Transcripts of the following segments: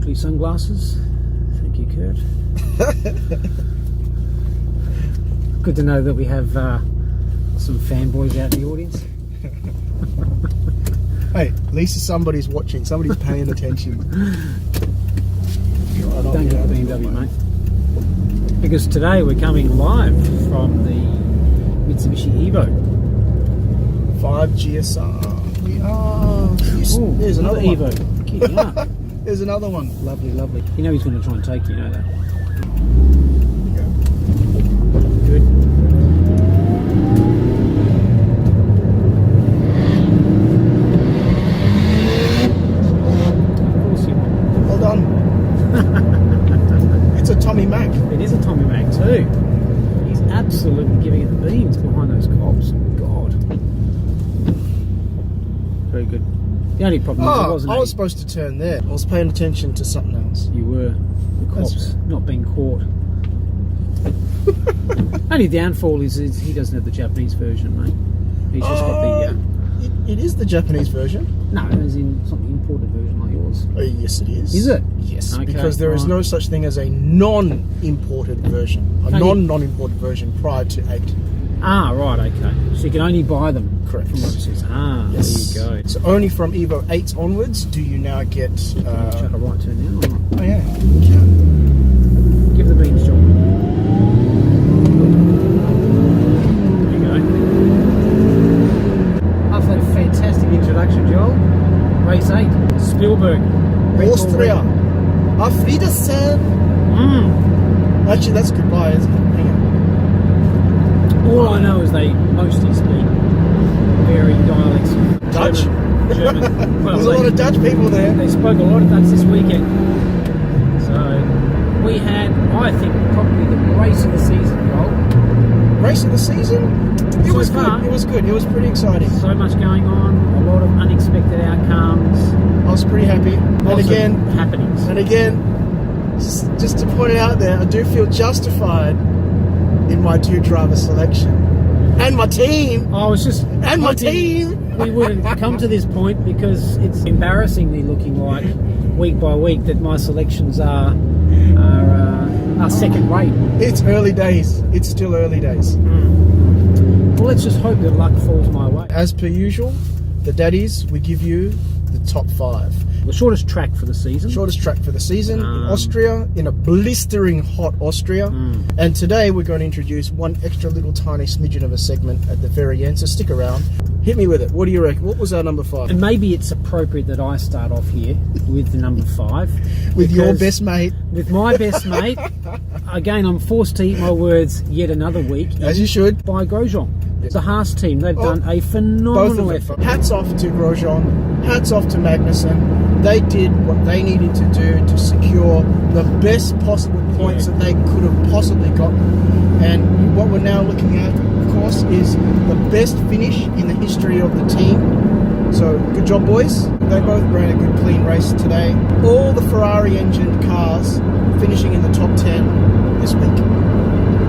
Oakley sunglasses. Thank you, Kurt. Good to know that we have some fanboys out in the audience. Hey, at least somebody's watching. Somebody's paying attention. Don't get the BMW, mate. Because today we're coming live from the Mitsubishi Evo 5 GSR. We are. Ooh, There's another one. Evo. Kidding up. There's another one. Lovely, lovely. You know he's going to try and take you know that. Yeah. Good. Of course you will. Well done. It's a Tommy Mac. It is a Tommy Mac too. He's absolutely giving it the beans behind those cobs. God. Very good. The only problem is it wasn't. I was supposed to turn there. I was paying attention to something else. You were. The cops not being caught. Only downfall is he doesn't have the Japanese version, mate. He's just got the. It is the Japanese version. No, as in it's not the imported version like yours. Yes, it is. Is it? Yes, Okay, because there is no such thing as a non-imported version. A non-imported version prior to 8. Ah, right, okay. So you can only buy them. Correct. From what it says. Ah, Yes. there you go. So only from Evo 8 onwards do you now get. Chuck a right turn now. Or not? Oh yeah. You can. Give the beans, John. There you go. After that fantastic introduction, Joel. Race 8, Spielberg. Austria. Auf Wiedersehen. Actually, that's goodbye, isn't it? Hang on. All I know is they mostly speak varying dialects of Dutch? German. Well, There's a lot of Dutch people there. They spoke a lot of Dutch this weekend. So we had, I think, probably the race of the season, Joel. Race of the season? It So was far, good. It was good. It was pretty exciting. So much going on, a lot of unexpected outcomes. I was pretty happy. And Lots of again, happenings. just to point it out there, I do feel justified in my 2-driver selection. And my team! I was just And my hoping team! we would have come to this point because it's embarrassingly looking like week by week that my selections are second rate. It's early days. It's still early days. Well, let's just hope that luck falls my way. As per usual, the Daddies, we give you the top 5. The shortest track for the season. Shortest track for the season in Austria, in a blistering hot Austria. And today we're going to introduce one extra little tiny smidgen of a segment at the very end, so stick around. Hit me with it. What do you reckon? What was our number 5? And maybe it's appropriate that I start off here with the number 5. With your best mate. With my best mate. Again, I'm forced to eat my words yet another week. As you should. By Grosjean. The Haas team, they've done a phenomenal effort. Hats off to Grosjean, hats off to Magnussen. They did what they needed to do to secure the best possible points that they could have possibly gotten. And what we're now looking at, of course, is the best finish in the history of the team. So, good job, boys. They both ran a good, clean race today. All the Ferrari-engined cars finishing in the top 10 this week.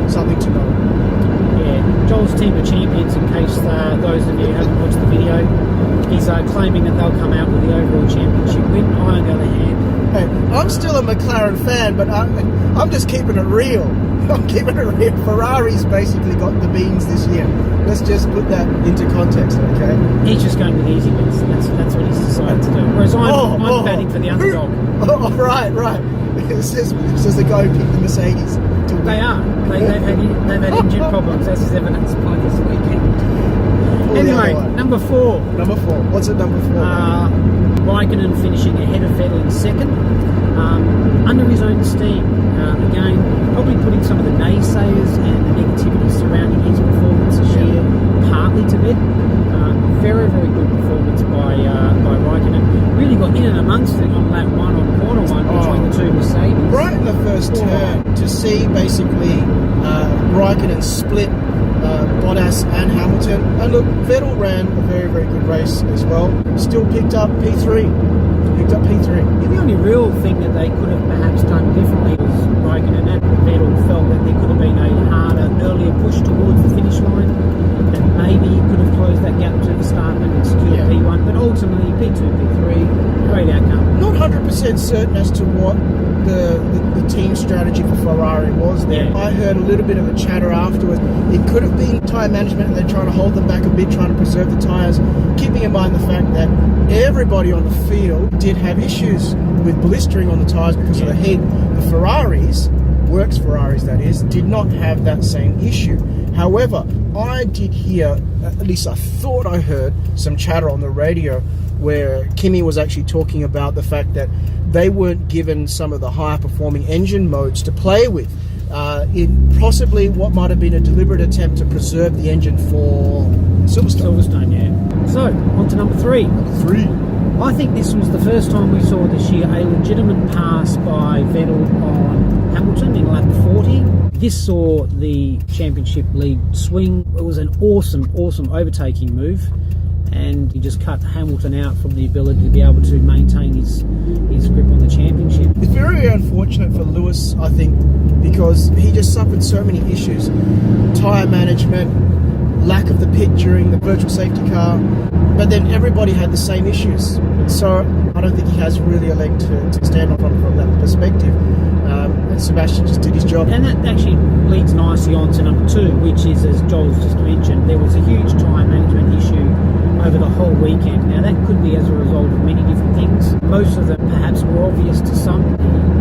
Something to know. Joel's team are champions, in case those of you who haven't watched the video. He's claiming that they'll come out with the overall championship win. I, on the other hand... Hey, I'm still a McLaren fan, but I'm just keeping it real. I'm keeping it real. Ferrari's basically got the beans this year. Let's just put that into context, okay? He's just going with easy wins. That's what he's decided to do. Whereas I'm batting for the underdog. Oh, right. It says the guy who picked the Mercedes to win. They are. They've had engine problems, as is evidenced by this weekend. Anyway, number 4. Number 4. What's at number 4? Raikkonen finishing ahead of Vettel in second. Under his own steam. Again, probably putting some of the naysayers and the negativity surrounding his performance this year partly to bed. Very, very good performance by Raikkonen. Really got in and amongst it on lap 1 on corner 1 between the two Mercedes. Right in the first turn, to see basically Raikkonen split Bottas and Hamilton. And look, Vettel ran a very, very good race as well. Still picked up P3. Yeah, the only real thing that they could have perhaps done differently was Raikkonen and Vettel felt that there could have been a harder, earlier push towards the finish line, and maybe he could have closed that gap to Verstappen and secured P1, but ultimately P2, P3, great outcome. Not 100% certain as to what the team strategy for Ferrari was there. Yeah. I heard a little bit of a chatter afterwards. It could have been tyre management and they're trying to hold them back a bit, trying to preserve the tyres, keeping in mind the fact that everybody on the field did have issues with blistering on the tyres because of the heat. The Ferraris, works Ferraris that is, did not have that same issue. However, I did hear, at least I thought I heard, some chatter on the radio where Kimi was actually talking about the fact that they weren't given some of the higher performing engine modes to play with. In possibly what might have been a deliberate attempt to preserve the engine for Silverstone, yeah. So, on to number 3. I think this was the first time we saw this year a legitimate pass by Vettel on Hamilton in lap 40. This saw the championship lead swing. It was an awesome overtaking move, and he just cut Hamilton out from the ability to be able to maintain his grip on the championship. It's very unfortunate for Lewis, I think, because he just suffered so many issues. Tyre management, lack of the pit during the virtual safety car, but then everybody had the same issues. So I don't think he has really a leg to stand on from that perspective. And Sebastian just did his job. And that actually leads nicely on to number 2, which is, as Joel's just mentioned, there was a huge time management issue over the whole weekend. Now that could be as a result of many different things. Most of them perhaps were obvious to some.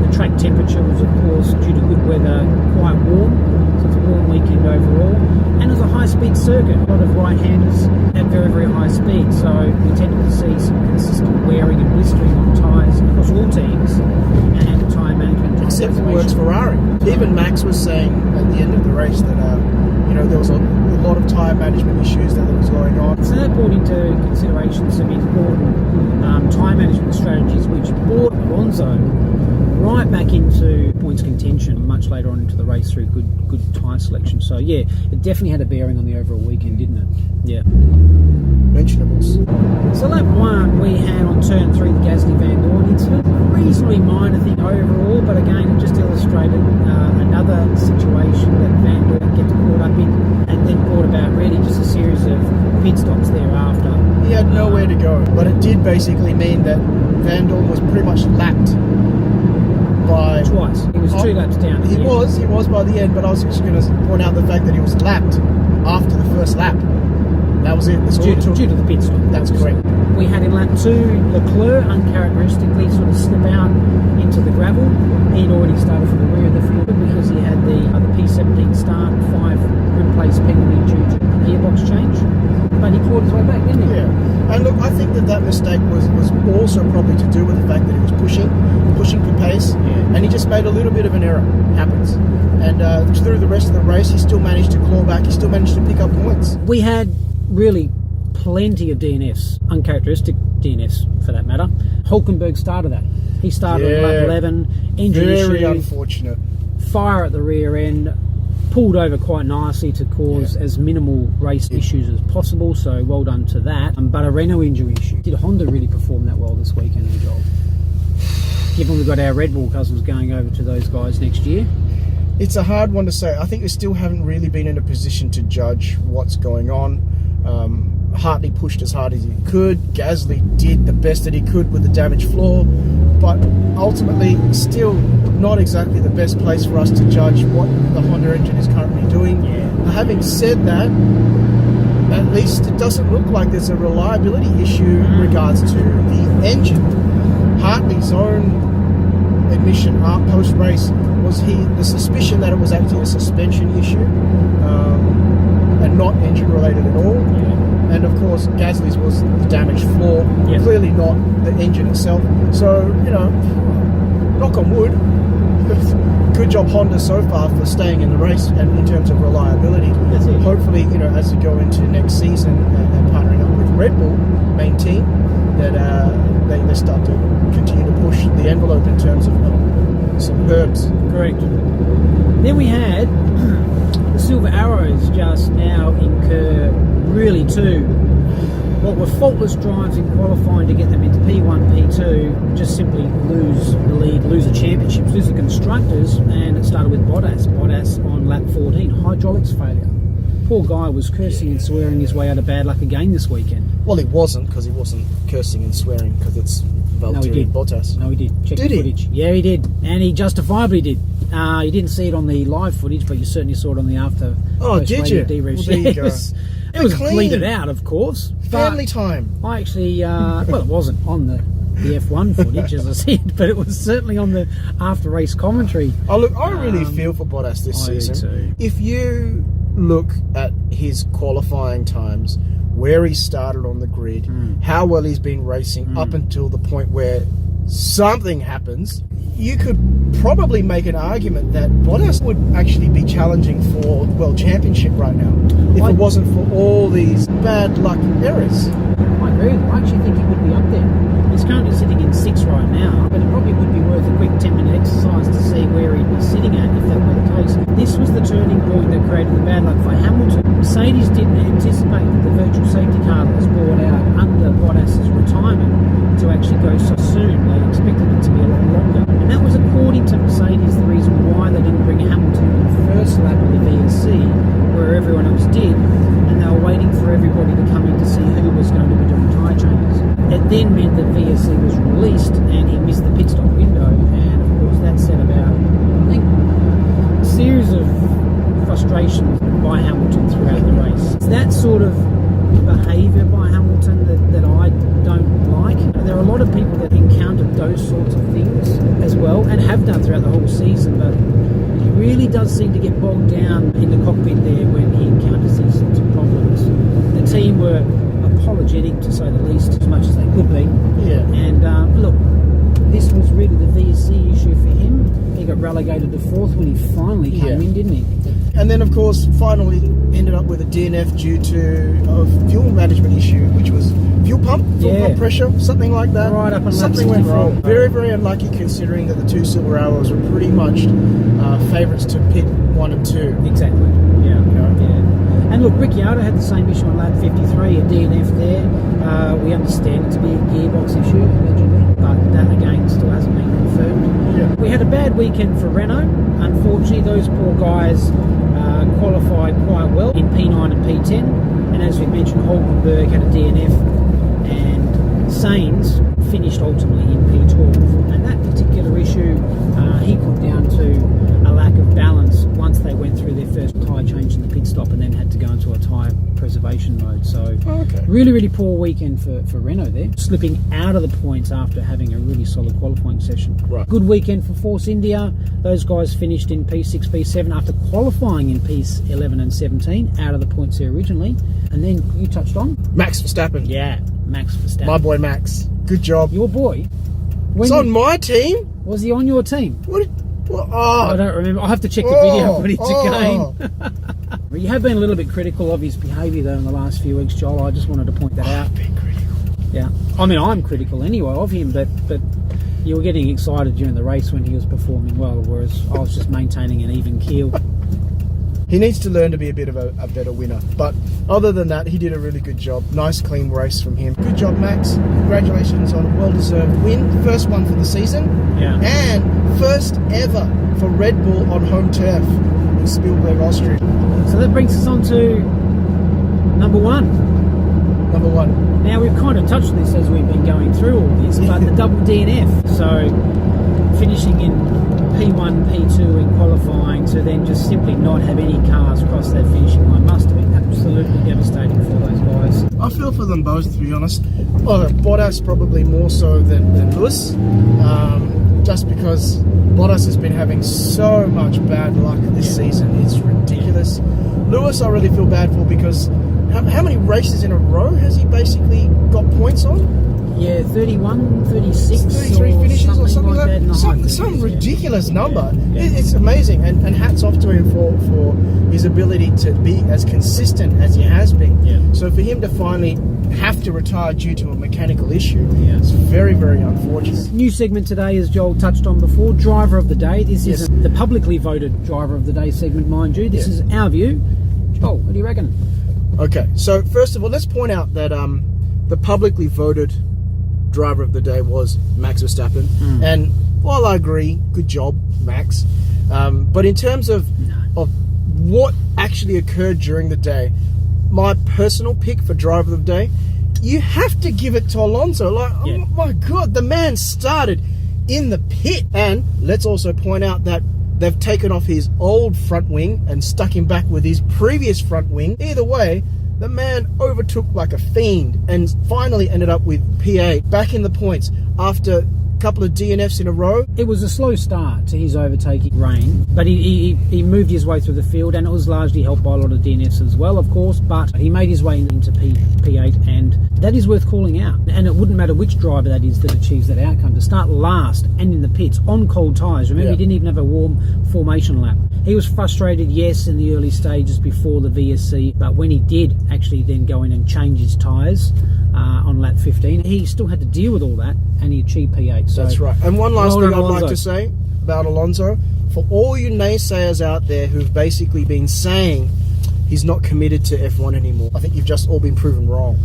The track temperature was, of course, due to good weather, quite warm. So it's a warm weekend overall. And it was a high-speed circuit. A lot of right-handers at very, very high speed. So we tended to see some consistent wearing and blistering on tyres across all teams and tyre management. Except for Works Ferrari. Even Max was saying at the end of the race that there was a lot of tyre management issues that was going on. So that brought into consideration some important tyre management strategies which brought Alonso right back into points contention much later on into the race through good tyre selection. So yeah, it definitely had a bearing on the overall weekend, didn't it? Yeah. Mentionables. So lap 1 we had on turn 3 the Gasly Van Dorn incident. A reasonably minor thing overall, but again it just illustrated another situation that Van Dorn gets caught up in, and then brought about really just a series of pit stops thereafter. He had nowhere to go, but it did basically mean that Van Dorn was pretty much lapped by... Twice. He was 2 laps down. He was by the end, but I was just going to point out the fact that he was lapped after the first lap. That was it. That's due to the pit stop. That's correct. We had in lap 2 Leclerc uncharacteristically sort of slip out into the gravel. He'd already started from the rear of the field because he had the P17 start, 5 grid place penalty due to the gearbox change. But he clawed his way back, didn't he? Yeah. And look, I think that mistake was also probably to do with the fact that he was pushing for pace, and he just made a little bit of an error. Happens. And through the rest of the race, he still managed to claw back. He still managed to pick up points. We had really plenty of DNFs, uncharacteristic DNFs for that matter. Hulkenberg started that. He started at lap 11, engine issue, very unfortunate. Fire at the rear end, pulled over quite nicely to cause as minimal race issues as possible, so well done to that. But a Renault injury issue. Did Honda really perform that well this weekend, Joel? Given we've got our Red Bull cousins going over to those guys next year? It's a hard one to say. I think we still haven't really been in a position to judge what's going on. Hartley pushed as hard as he could. Gasly did the best that he could with the damaged floor, but ultimately still not exactly the best place for us to judge what the Honda engine is currently doing. Having said that, at least it doesn't look like there's a reliability issue in regards to the engine. Hartley's own admission post-race was the suspicion that it was actually a suspension issue and not engine related at all. And of course Gasly's was the damaged floor, clearly not the engine itself. So, knock on wood, good job Honda so far for staying in the race and in terms of reliability. Hopefully, as we go into next season and partnering up with Red Bull, main team, that they start to continue to push the envelope in terms of some herbs. Correct. Then we had the Silver Arrows just now incur really what were faultless drives in qualifying to get them into P1, P2, just simply lose the lead, lose the championships, lose the constructors, and it started with Bottas on lap 14, hydraulics failure. Poor guy was cursing and swearing his way out of bad luck again this weekend. Well, he wasn't, because he wasn't cursing and swearing, because it's Valtteri Bottas. No, he did. Check Did the he? footage. Yeah, he did. And he justifiably did. You didn't see it on the live footage, but you certainly saw it on the after. Oh, did you? Debrief. Well, there you it go. was Clean. bleeded out, of course. Family time. I actually, well, it wasn't on the F1 footage, as I said, but it was certainly on the after race commentary. Oh, look, I really feel for Bottas this I do season. too. If you look at his qualifying times, where he started on the grid, how well he's been racing up until the point where something happens, you could probably make an argument that Bottas would actually be challenging for the World Championship right now if it wasn't for all these bad luck errors. I agree. I actually think he would be up there. He's currently sitting in 6th right now, but it probably would be worth a quick 10-minute exercise to see where he'd be sitting at if that were the case. This was the turning point that created the bad luck for Hamilton. Mercedes didn't anticipate that the virtual safety car that was brought out under Bottas's retirement to actually go so soon. They expected it to be a lot longer. And that was, according to Mercedes, the reason why they didn't bring Hamilton in the first lap of the VSC, where everyone else did, and they were waiting for everybody to come in to see who was going to be doing tyre changes. It then meant that VSC was released and he missed the pit stop window, and of course that set about, I think, a series of frustrations by Hamilton throughout the race. It's that sort of behaviour by Hamilton that I don't like. There are a lot of people that encountered those sorts of things as well, and have done throughout the whole season, but he really does seem to get bogged down in the cockpit there when he encounters these sorts of problems. The team were apologetic, to say the least, as much as they could be. Yeah. And look, this was really the VSC issue for him. He got relegated to 4th when he finally came in, didn't he? And then, of course, finally ended up with a DNF due to a fuel management issue, which was fuel pump pressure, something like that. Right up on something lap went 64. wrong. Very, very unlucky, considering that the 2 silver arrows were pretty much favourites to pit 1 and 2. Exactly. Yeah. And look, Ricciardo had the same issue on lap 53, a DNF there. We understand it to be a gearbox issue, allegedly, but that again still hasn't been confirmed. Yeah. We had a bad weekend for Renault. Unfortunately, those poor guys qualified quite well in P9 and P10, and as we mentioned, Hulkenberg had a DNF, and Sainz finished ultimately in P12. And that particular issue he put down to a lack of balance once they went through their first tyre change in the pit stop and then had to go into a tyre preservation mode. So really, really poor weekend for Renault there, slipping out of the points after having a really solid qualifying session. Right. Good weekend for Force India. Those guys finished in P6, P7 after qualifying in P11 and 17, out of the points there originally. And then you touched on Max Verstappen. Yeah, Max Verstappen. My boy Max. Good job. Your boy. He's on my team. Was he on your team? I don't remember. I'll have to check the video footage again. You have been a little bit critical of his behaviour though in the last few weeks, Joel. I just wanted to point that out. I've been critical. Yeah. I mean, I'm critical anyway of him, but you were getting excited during the race when he was performing well, whereas I was just maintaining an even keel. He needs to learn to be a bit of a better winner. But other than that, he did a really good job. Nice, clean race from him. Good job, Max. Congratulations on a well-deserved win. First one for the season. Yeah. And first ever for Red Bull on home turf in Spielberg, Austria. So that brings us on to number one. Number one. Now, we've kind of touched on this as we've been going through all this, but the double DNF. So finishing in P1, P2 in qualifying to then just simply not have any cars cross that finishing line must have been absolutely devastating for those guys. I feel for them both, to be honest. Well, Bottas probably more so than Lewis, just because Bottas has been having so much bad luck this season. It's ridiculous. Lewis I really feel bad for because how many races in a row has he basically got points on? Yeah, 31, 36, 33 finishes or something like that. Some ridiculous number. It's amazing, and hats off to him for his ability to be as consistent as he has been. Yeah. So for him to finally have to retire due to a mechanical issue, it's very, very unfortunate. New segment today, as Joel touched on before, Driver of the Day. This isn't the publicly voted Driver of the Day segment, mind you. This is our view. Joel, what do you reckon? Okay, so first of all, let's point out that the publicly voted Driver of the Day was Max Verstappen, and while I agree, good job, Max, but in terms of what actually occurred during the day, my personal pick for driver of the day, you have to give it to Alonso. Like, Yeah. oh my God, the man started in the pit. And let's also point out that they've taken off his old front wing and stuck him back with his previous front wing. Either way, the man overtook like a fiend and finally ended up with P8 back in the points after a couple of DNFs in a row. It was a slow start to his overtaking reign, but he moved his way through the field, and it was largely helped by a lot of DNFs as well, of course, but he made his way into P8, and that is worth calling out. And it wouldn't matter which driver that is that achieves that outcome. To start last and in the pits on cold tyres. Remember, he didn't even have a warm formation lap. He was frustrated, yes, in the early stages before the VSC, but when he did actually then go in and change his tyres on lap 15, he still had to deal with all that, and he achieved P8. So that's right. And one last well thing done, I'd like Alonso. to say about Alonso, for all you naysayers out there who've basically been saying he's not committed to F1 anymore, I think you've just all been proven wrong.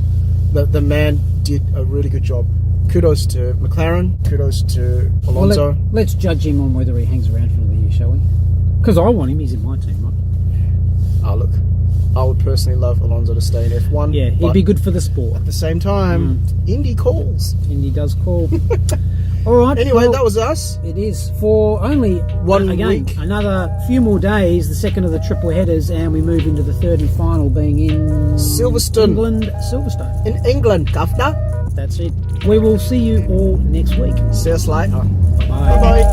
The man did a really good job. Kudos to McLaren, kudos to Alonso. Well, let's judge him on whether he hangs around for another year, shall we? Because I want him, he's in my team, right? Oh, look, I would personally love Alonso to stay in F1. Yeah, he'd but be good for the sport. at the same time, Indy calls. Indy does call. All right. Anyway, well, that was us. It is for only One again, week. another few more days, the second of the triple headers, and we move into the third and final, being in Silverstone. England, Silverstone. In England, governor. That's it. We will see you all next week. See us later. Bye. Bye-bye.